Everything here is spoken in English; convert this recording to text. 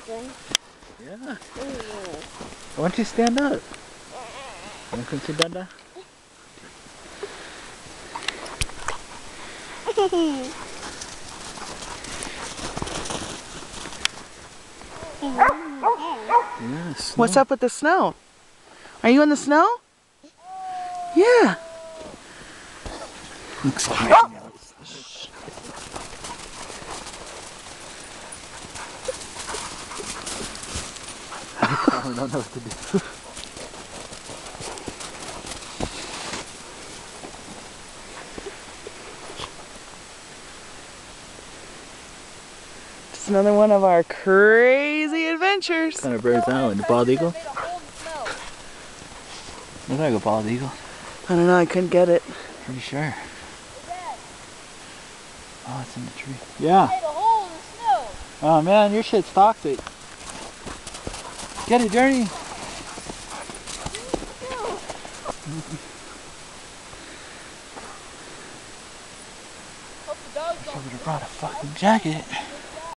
Yeah. Why don't you stand up? You want to come see Dada? Yeah, What's up with the snow? Are you in the snow? Yeah. Looks crazy out. I don't know what to do. It's another one of our crazy adventures. What kind of bird is that one? The bald eagle? Looks like a bald eagle. I don't know, I couldn't get it. Pretty sure. Oh, it's in the tree. Yeah. Made a hole in the snow. Oh man, your shit's toxic. Get it, Journey. Hope the dogs I don't. would have brought a fucking jacket.